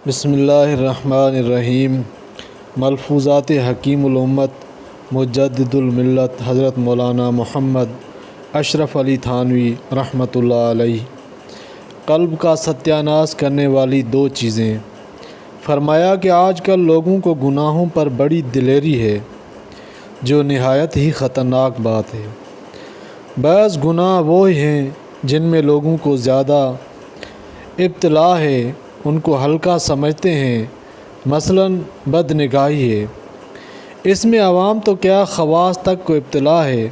بسم اللہ الرحمن الرحیم۔ ملفوظات حکیم الامت مجدد الملت حضرت مولانا محمد اشرف علی تھانوی رحمۃ اللہ علیہ۔ قلب کا ستیاناش کرنے والی دو چیزیں۔ فرمایا کہ آج کل لوگوں کو گناہوں پر بڑی دلیری ہے، جو نہایت ہی خطرناک بات ہے۔ بعض گناہ وہ ہیں جن میں لوگوں کو زیادہ ابتلا ہے، ان کو ہلکا سمجھتے ہیں، مثلاً بد نگاہی ہے۔ اس میں عوام تو کیا خواص تک کو ابتلا ہے،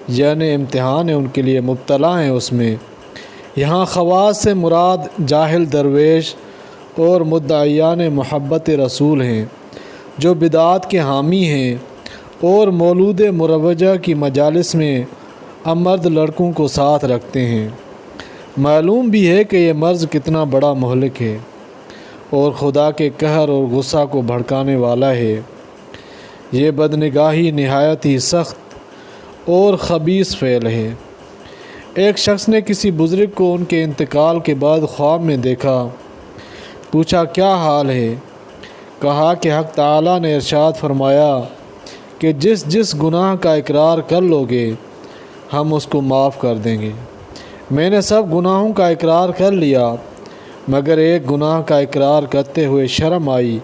یعنی امتحان ہے، ان کے لیے مبتلا ہیں اس میں۔ یہاں خواص سے مراد جاہل درویش اور مدعیان محبت رسول ہیں، جو بدعات کے حامی ہیں اور مولود مروجہ کی مجالس میں امرد لڑکوں کو ساتھ رکھتے ہیں۔ معلوم بھی ہے کہ یہ مرض کتنا بڑا مہلک ہے اور خدا کے قہر اور غصہ کو بھڑکانے والا ہے۔ یہ بدنگاہی نہایت ہی سخت اور خبیث فعل ہے۔ ایک شخص نے کسی بزرگ کو ان کے انتقال کے بعد خواب میں دیکھا۔ پوچھا کیا حال ہے؟ کہا کہ حق تعالیٰ نے ارشاد فرمایا کہ جس جس گناہ کا اقرار کر لو گے ہم اس کو معاف کر دیں گے۔ میں نے سب گناہوں کا اقرار کر لیا، مگر ایک گناہ کا اقرار کرتے ہوئے شرم آئی،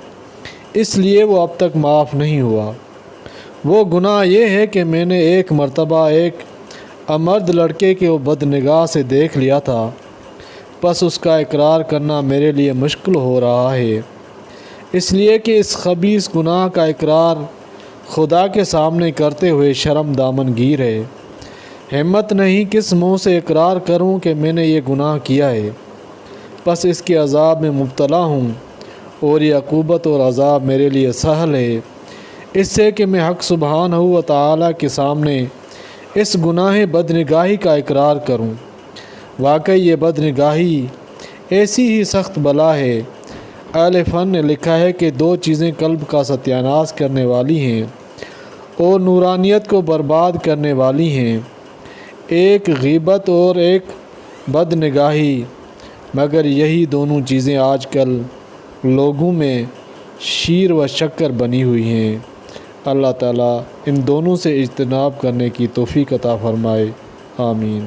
اس لیے وہ اب تک معاف نہیں ہوا۔ وہ گناہ یہ ہے کہ میں نے ایک مرتبہ ایک امرد لڑکے کے بدنگاہ سے دیکھ لیا تھا، بس اس کا اقرار کرنا میرے لیے مشکل ہو رہا ہے، اس لیے کہ اس خبیث گناہ کا اقرار خدا کے سامنے کرتے ہوئے شرم دامن گیر ہے۔ ہمت نہیں کس منہ سے اقرار کروں کہ میں نے یہ گناہ کیا ہے، بس اس کے عذاب میں مبتلا ہوں، اور یہ عقوبت اور عذاب میرے لیے سہل ہے، اس سے کہ میں حق سبحانہ و تعالیٰ کے سامنے اس گناہ بدنگاہی کا اقرار کروں۔ واقعی یہ بدنگاہی ایسی ہی سخت بلا ہے۔ اہل فن نے لکھا ہے کہ دو چیزیں قلب کا ستیاناش کرنے والی ہیں اور نورانیت کو برباد کرنے والی ہیں، ایک غیبت اور ایک بدنگاہی، مگر یہی دونوں چیزیں آج کل لوگوں میں شیر و شکر بنی ہوئی ہیں۔ اللہ تعالیٰ ان دونوں سے اجتناب کرنے کی توفیق عطا فرمائے، آمین۔